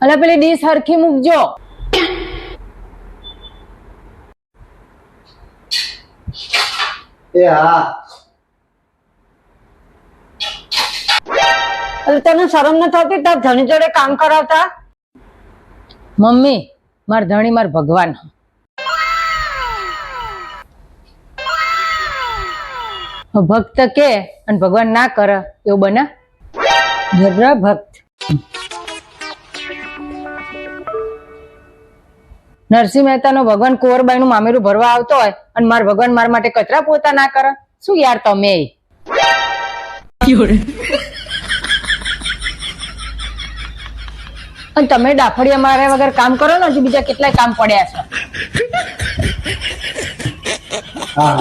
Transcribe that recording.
અલા પેલી ડીશ હરખી મૂકજો. એ હા. અરે તને શરમ ન થતી તાર ધણી જોડે કામ કરાવતા? મમ્મી માર ધણી માર ભગવાન. ભક્ત કે અને ભગવાન ના કરે એવું બને? જબરા ભક્ત. નરસિંહ મહેતા નો ભગવાન કુંવરબાઈ નું મામેરું ભરવા આવતો હોય અને માર ભગવાન મારા માટે કચરા પોતા ના કરે? શું યાર તમે? અને તમે ડાફડિયા માર્યા વગર કામ કરો ને, હજુ બીજા કેટલાય કામ પડ્યા છે. હા